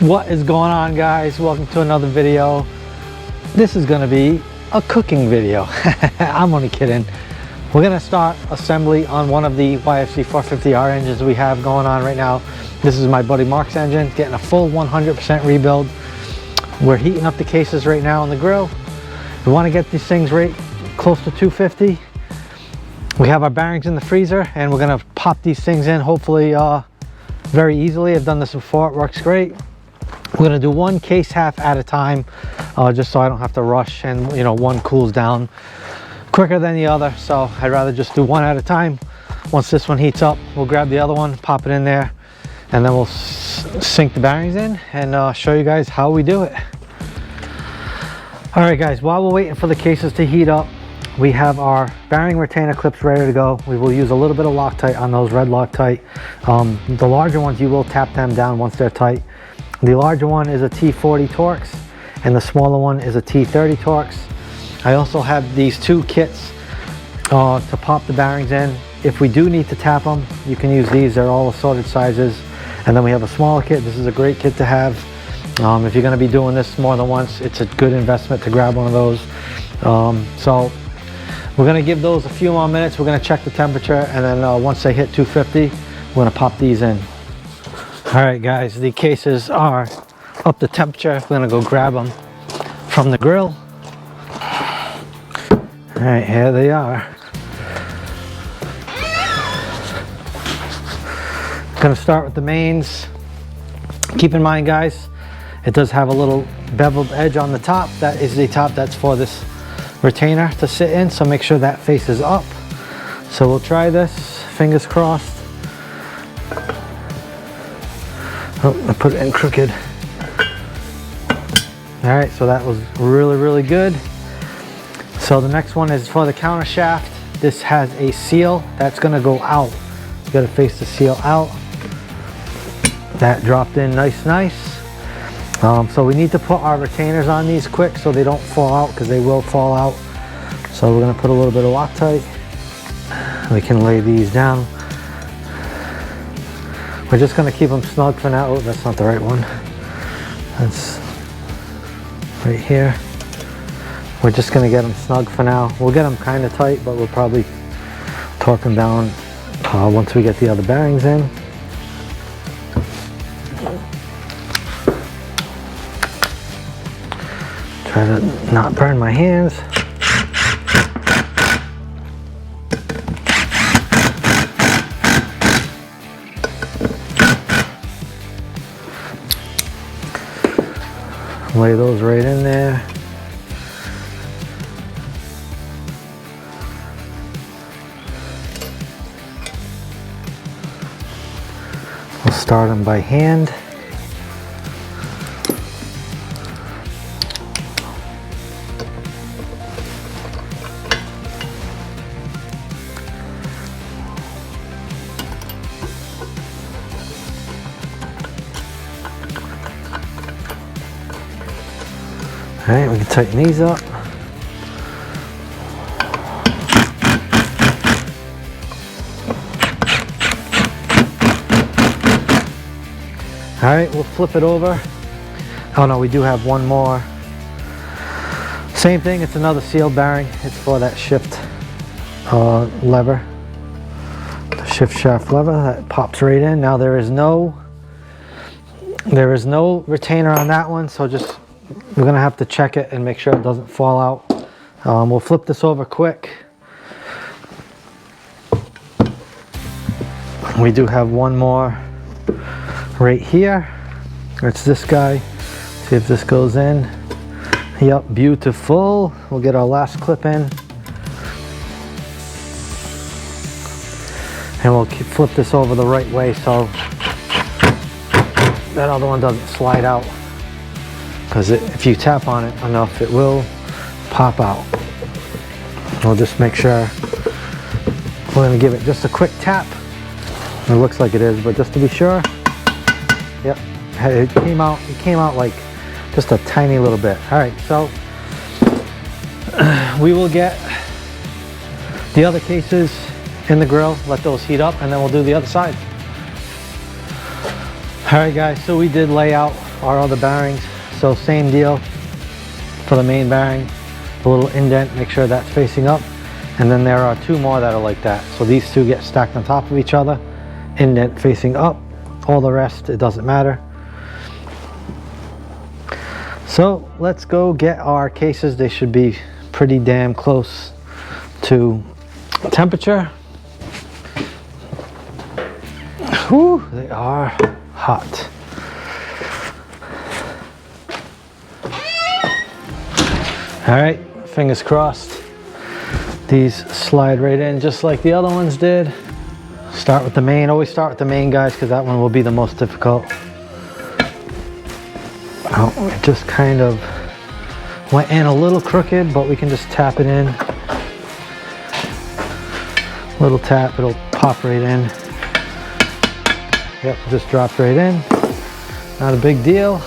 What is going on, guys? Welcome to another video. This is gonna be a cooking video. I'm only kidding. We're gonna start assembly on one of the YFZ450R engines we have going on right now. This is my buddy Mark's engine, getting a full 100% rebuild. We're heating up the cases right now on the grill. We want to get these things right close to 250. We have our bearings in the freezer and we're gonna pop these things in hopefully very easily. I've done this before, it works great. We're gonna do one case half at a time, just so I don't have to rush, and you know, one cools down quicker than the other, so I'd rather just do one at a time. Once this one heats up, we'll grab the other one, pop it in there, and then we'll sink the bearings in and show you guys how we do it. All right guys, while we're waiting for the cases to heat up, we have our bearing retainer clips ready to go. We will use a little bit of Loctite on those, red Loctite. The larger ones, you will tap them down once they're tight. The larger one is a T40 Torx and the smaller one is a T30 Torx. I also have these two kits to pop the bearings in. If we do need to tap them, you can use these. They're all assorted sizes. And then we have a smaller kit. This is a great kit to have. If you're gonna be doing this more than once, it's a good investment to grab one of those. So we're gonna give those a few more minutes. We're gonna check the temperature, and then once they hit 250, we're gonna pop these in. All right guys, the cases are up to temperature. We're gonna go grab them from the grill. All right, here they are. Gonna start with the mains. Keep in mind guys, it does have a little beveled edge on the top. That is the top that's for this retainer to sit in, so make sure that faces up. So we'll try this, fingers crossed. Oh, I put it in crooked. All right, so that was really good. So the next one is for the counter shaft. This has a seal that's gonna go out. You gotta face the seal out. That dropped in nice. So we need to put our retainers on these quick so they don't fall out, because they will fall out. So we're gonna put a little bit of Loctite. We can lay these down. We're just gonna keep them snug for now. Oh, that's not the right one. That's right here. We're just gonna get them snug for now. We'll get them kind of tight, but we'll probably torque them down once we get the other bearings in. Try to not burn my hands. Lay those right in there. We'll start them by hand. All right, we can tighten these up. All right, we'll flip it over. Oh no, we do have one more. Same thing, it's another sealed bearing. It's for that shift lever. The shift shaft lever that pops right in. Now there is no retainer on that one, so just we're gonna have to check it and make sure it doesn't fall out. We'll flip this over quick. We do have one more right here. It's this guy. See if this goes in. Yep, beautiful. We'll get our last clip in. And we'll flip this over the right way so that other one doesn't slide out. Because if you tap on it enough, it will pop out. We'll just make sure. We're going to give it just a quick tap. It looks like it is, but just to be sure. Yep, it came out like just a tiny little bit. All right, so we will get the other cases in the grill, let those heat up, and then we'll do the other side. All right guys, so we did lay out our other bearings. So same deal for the main bearing, a little indent, make sure that's facing up. And then there are two more that are like that. So these two get stacked on top of each other, indent facing up. All the rest, it doesn't matter. So let's go get our cases. They should be pretty damn close to temperature. Whew, they are hot. All right, fingers crossed. These slide right in just like the other ones did. Start with the main. Always start with the main, guys, because that one will be the most difficult. Oh, it just kind of went in a little crooked, but we can just tap it in. Little tap, it'll pop right in. Yep, just dropped right in. Not a big deal.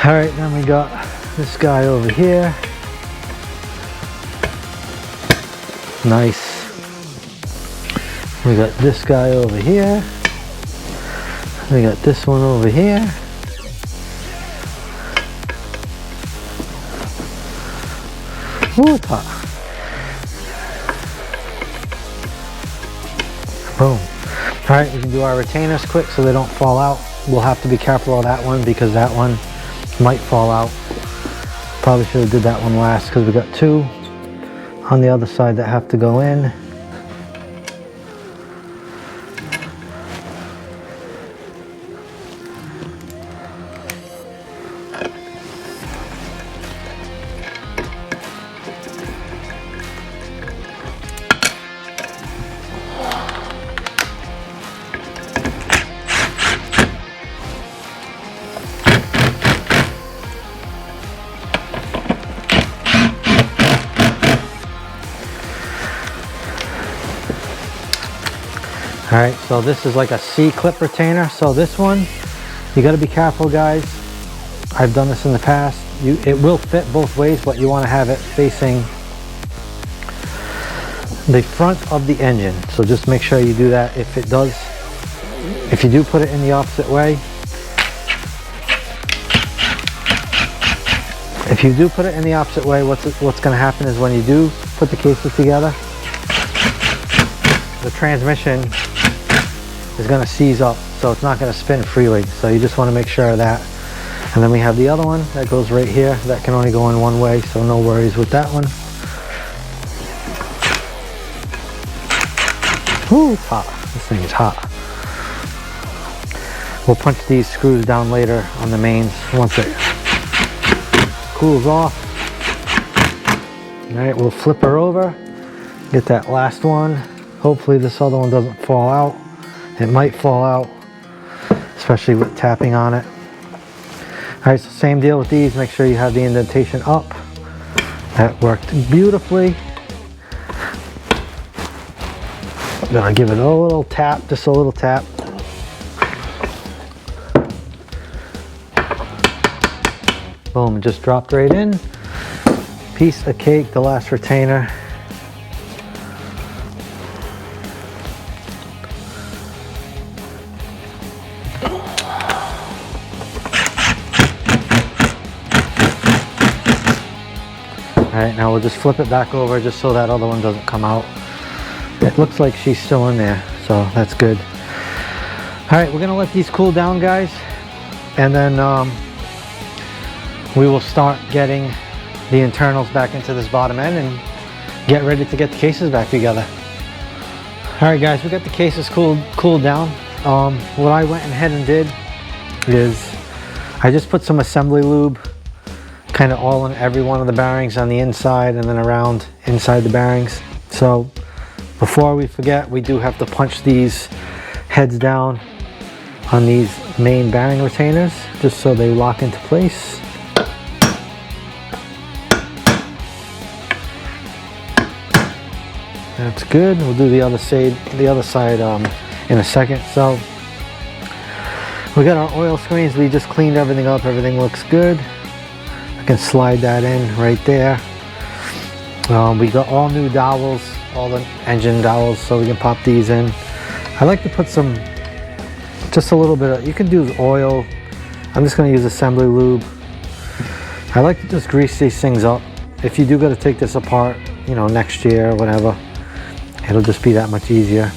All right, then we got this guy over here. Nice. We got this guy over here. We got this one over here. Ooh, it's hot. Boom. All right, we can do our retainers quick so they don't fall out. We'll have to be careful of that one because that one might fall out. Probably should have did that one last because we got two on the other side that have to go in. All right, so this is like a C-clip retainer. So this one, you got to be careful, guys. I've done this in the past. It will fit both ways, but you want to have it facing the front of the engine. So just make sure you do that. If you do put it in the opposite way, what's going to happen is when you do put the cases together, the transmission is going to seize up, so it's not going to spin freely. So you just want to make sure of that. And then we have the other one that goes right here that can only go in one way, so no worries with that one. Ooh, it's hot. This thing is hot. We'll punch these screws down later on the mains once it cools off. All right, we'll flip her over, get that last one. Hopefully this other one doesn't fall out. It might fall out, especially with tapping on it. All right, so same deal with these. Make sure you have the indentation up. That worked beautifully. I'm gonna give it a little tap, just a little tap. Boom, it just dropped right in. Piece of cake, the last retainer. All right, now we'll just flip it back over just so that other one doesn't come out. It looks like she's still in there, so that's good. All right, we're gonna let these cool down, guys, and then we will start getting the internals back into this bottom end and get ready to get the cases back together. All right, guys, we got the cases cooled down. What I went ahead and did is I just put some assembly lube kind of all in every one of the bearings on the inside and then around inside the bearings. So before we forget, we do have to punch these heads down on these main bearing retainers just so they lock into place. That's good. We'll do the other side in a second. So we got our oil screens. We just cleaned everything up. Everything looks good. I can slide that in right there. We got all new dowels, all the engine dowels, so we can pop these in. I like to put some just a little bit of, you can do oil. I'm just going to use assembly lube. I like to just grease these things up. If you do got to take this apart, you know, next year or whatever, it'll just be that much easier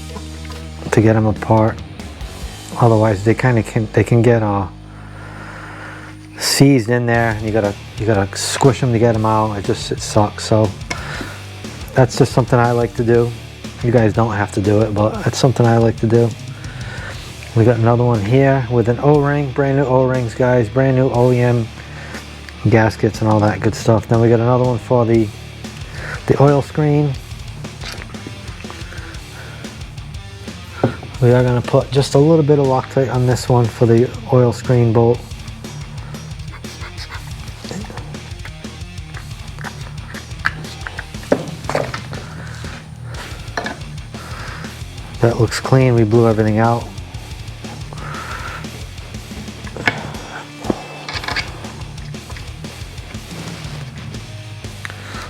to get them apart. Otherwise they kind of can get seized in there, and you gotta squish them to get them out. It sucks. So that's just something I like to do. You guys don't have to do it, but it's something I like to do. We got another one here with an O-ring, brand new O-rings, guys, brand new OEM gaskets and all that good stuff. Then we got another one for the oil screen. We are going to put just a little bit of Loctite on this one for the oil screen bolt. That looks clean. We blew everything out.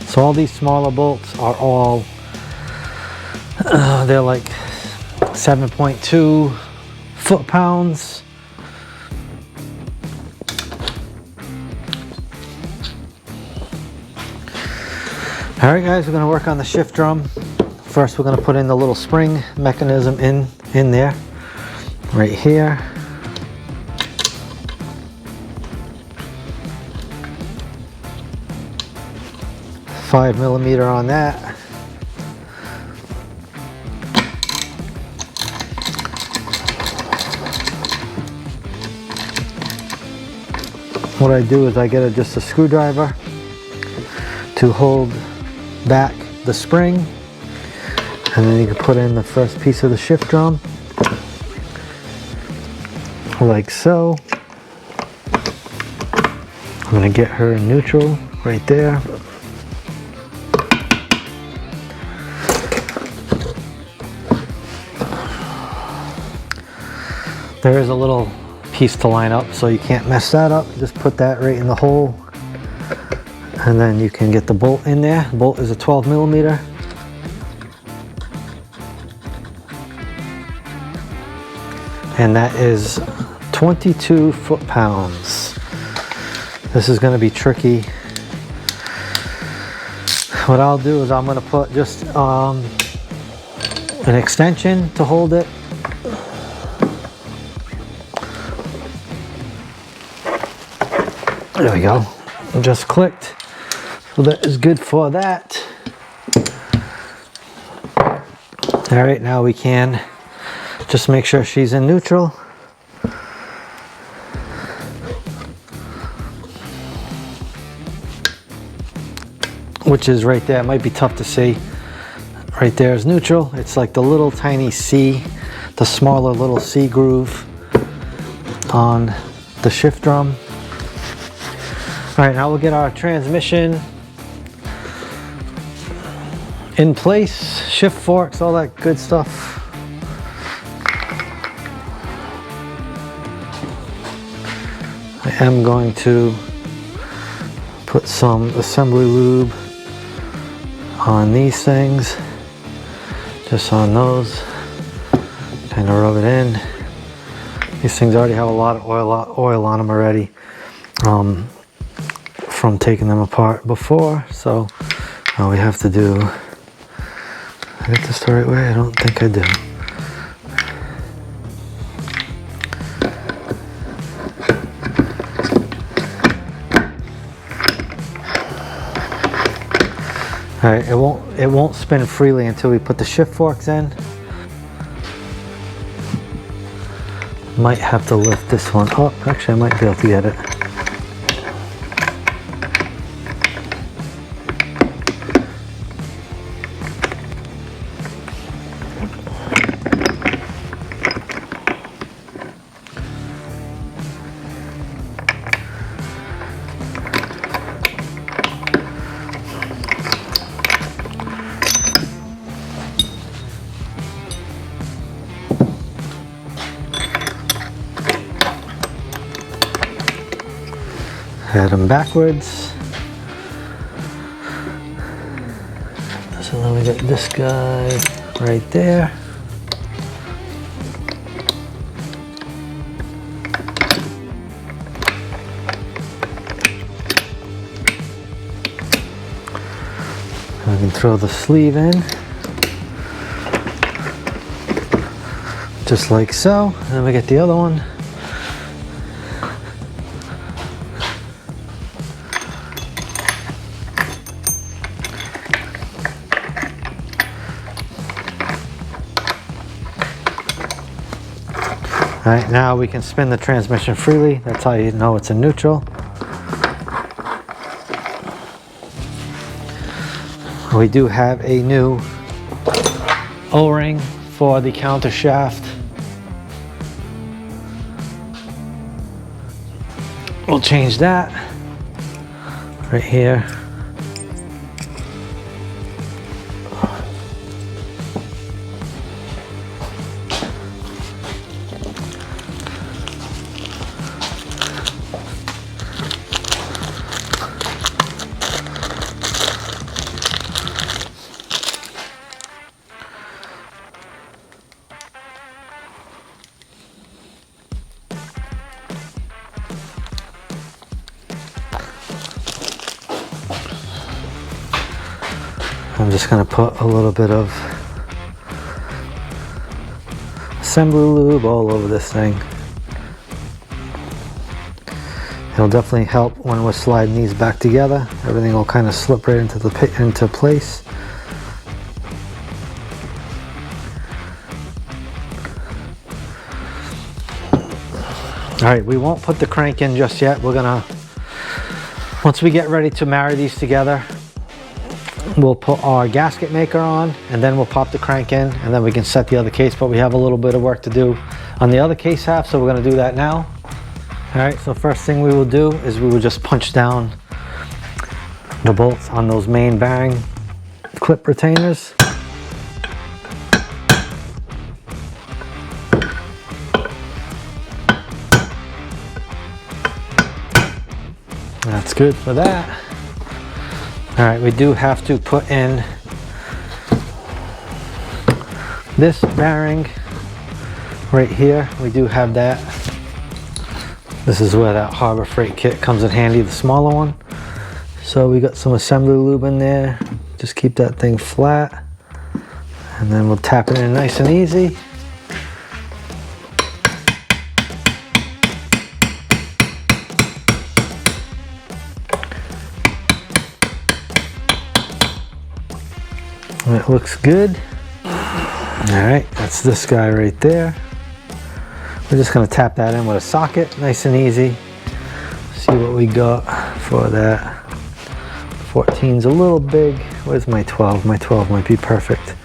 So all these smaller bolts are all, they're like 7.2 foot-pounds. All right, guys, we're going to work on the shift drum. First, we're going to put in the little spring mechanism in there, right here. $5mm on that. What I do is I get just a screwdriver to hold back the spring, and then you can put in the first piece of the shift drum, like so. I'm going to get her in neutral right there. There is a little piece to line up, so you can't mess that up. Just put that right in the hole, and then you can get the bolt in there. The bolt is a 12mm. And that is 22 foot-pounds. This is going to be tricky. What I'll do is I'm going to put just an extension to hold it. There we go. It just clicked. So that is good for that. All right, now we can just make sure she's in neutral. Which is right there. It might be tough to see. Right there is neutral. It's like the little tiny C, the smaller little C groove on the shift drum. All right, now we'll get our transmission in place, shift forks, all that good stuff. I am going to put some assembly lube on these things, just on those, kind of rub it in. These things already have a lot of oil on them already. From taking them apart before, so all we have to do, I get this the right way? I don't think I do. All right, it won't spin freely until we put the shift forks in. Might have to lift this one up. Actually, I might be able to get it. Head them backwards. So then we got this guy right there. throw the sleeve in, just like so. And then we get the other one. All right, now we can spin the transmission freely. That's how you know it's in neutral. We do have a new O-ring for the counter shaft. We'll change that right here. I'm just going to put a little bit of assembly lube all over this thing. It'll definitely help when we're sliding these back together. Everything will kind of slip right into place. All right, we won't put the crank in just yet. We're gonna, once we get ready to marry these together, we'll put our gasket maker on, and then we'll pop the crank in, and then we can set the other case. But we have a little bit of work to do on the other case half, so we're going to do that now. All right, so first thing we will do is we will just punch down the bolts on those main bearing clip retainers. That's good for that. All right, we do have to put in this bearing right here. We do have that. This is where that Harbor Freight kit comes in handy, the smaller one. So we got some assembly lube in there. Just keep that thing flat. And then we'll tap it in nice and easy. It looks good. All right, that's this guy right there. We're just gonna tap that in with a socket, nice and easy. See what we got for that. 14's a little big. Where's my 12? My 12 might be perfect.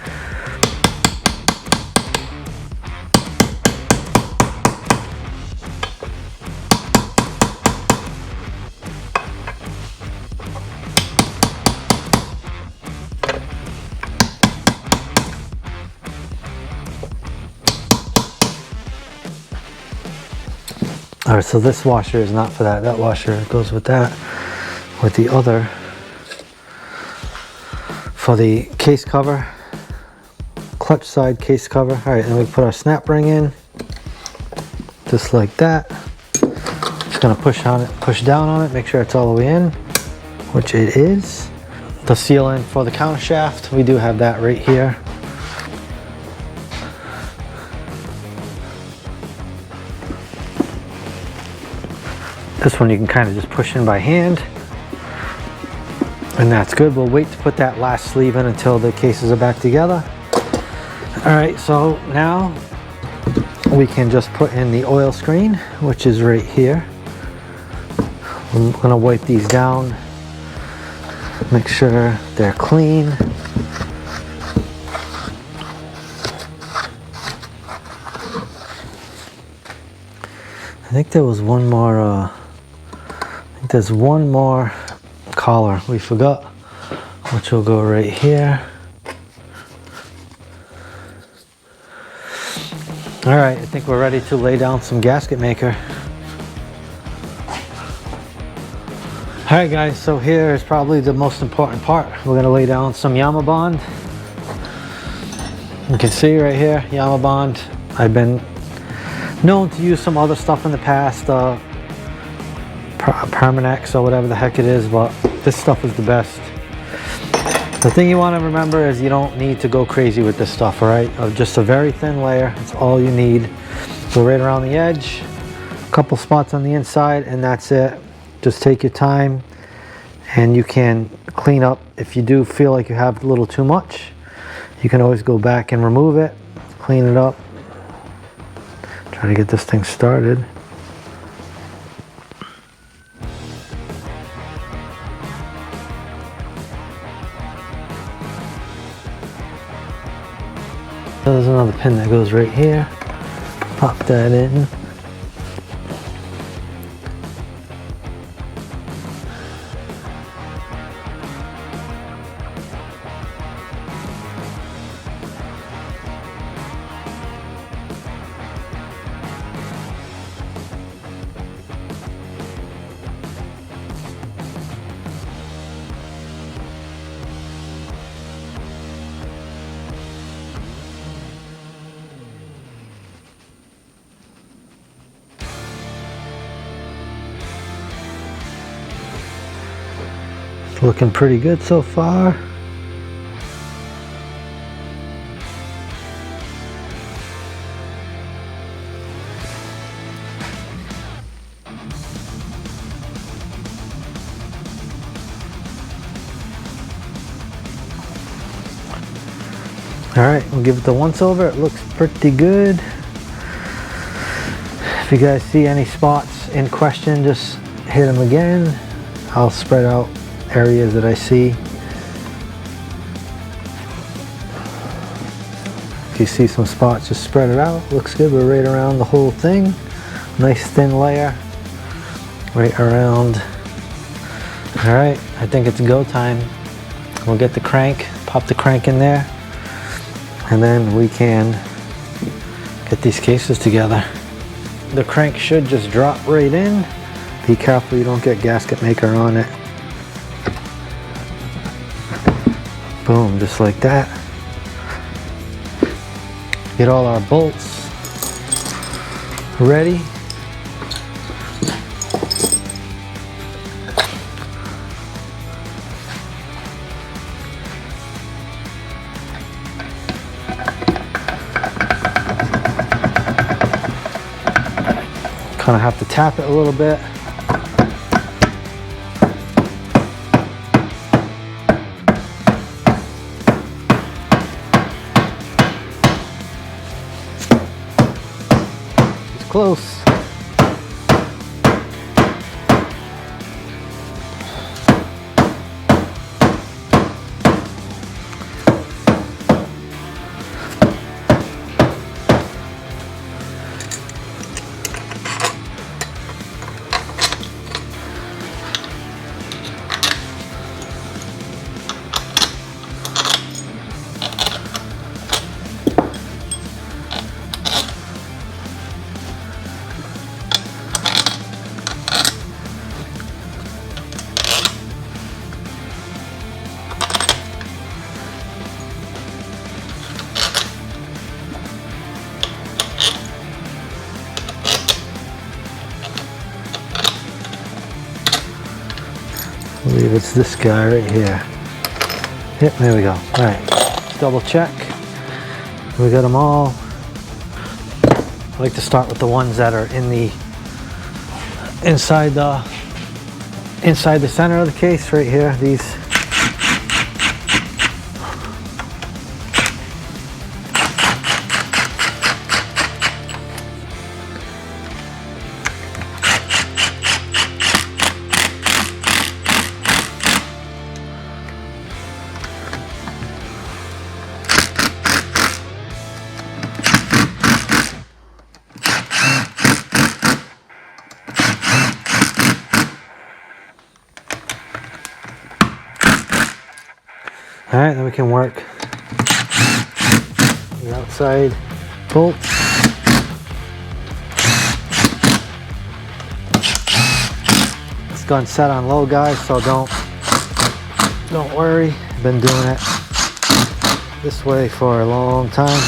All right, so this washer is not for that. That washer goes with that, with the other, for the case cover, clutch side case cover. All right, and we put our snap ring in, just like that. Just gonna push on it, push down on it, make sure it's all the way in, which it is. The sealant for the counter shaft, we do have that right here. This one you can kind of just push in by hand, and that's good. We'll wait to put that last sleeve in until the cases are back together. All right, so now we can just put in the oil screen, which is right here. I'm gonna wipe these down, make sure they're clean. I think there was one more, there's one more collar we forgot, which will go right here. All right, I think we're ready to lay down some gasket maker. All right guys, so here is probably the most important part. We're gonna lay down some YAMAHA bond. You can see right here, YAMAHA bond. I've been known to use some other stuff in the past, Permanex or whatever the heck it is, but this stuff is the best. The thing you want to remember is you don't need to go crazy with this stuff, all right? Just a very thin layer, that's all you need. Go right around the edge, a couple spots on the inside, and that's it. Just take your time, and you can clean up. If you do feel like you have a little too much, you can always go back and remove it, clean it up. Try to get this thing started. There's another pin that goes right here. Pop that in. Looking pretty good so far. All right, we'll give it the once over. It looks pretty good. If you guys see any spots in question, just hit them again. I'll spread out areas that I see. If you see some spots, just spread it out. Looks good. We're right around the whole thing. Nice thin layer right around. All right, I think it's go time. We'll get the crank, pop the crank in there, and then we can get these cases together. The crank should just drop right in. Be careful you don't get gasket maker on it. Boom, just like that. Get all our bolts ready. Kind of have to tap it a little bit. It's close. I believe it's this guy right here. Yep, there we go. All right, double check. We got them all. I like to start with the ones that are in the inside the center of the case right here. These. All right, then we can work the outside bolts. This gun's set on low, guys, so don't worry. I've been doing it this way for a long time.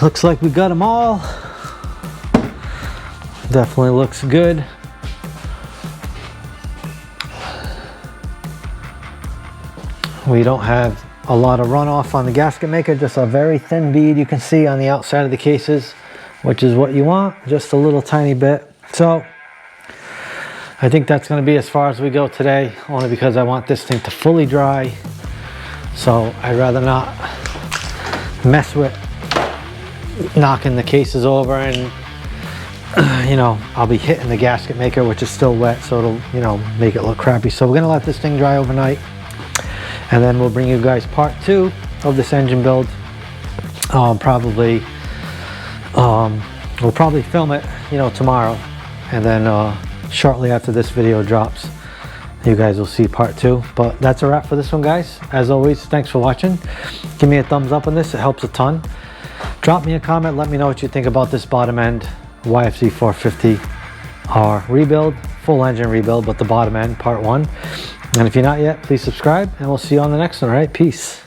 Looks like we got them all. Definitely looks good. We don't have a lot of runoff on the gasket maker, just a very thin bead you can see on the outside of the cases, which is what you want, just a little tiny bit. So I think that's going to be as far as we go today, only because I want this thing to fully dry. So I'd rather not mess with knocking the cases over, and you know, I'll be hitting the gasket maker, which is still wet, so it'll, you know, make it look crappy. So we're gonna let this thing dry overnight, and then we'll bring you guys part 2 of this engine build. We'll probably film it, you know, tomorrow, and then shortly after this video drops, you guys will see part 2. But that's a wrap for this one, guys. As always, thanks for watching. Give me a thumbs up on this, it helps a ton. Drop me a comment, let me know what you think about this bottom end YFZ450R rebuild, full engine rebuild, but the bottom end, part 1. And if you're not yet, please subscribe, and we'll see you on the next one. All right, peace.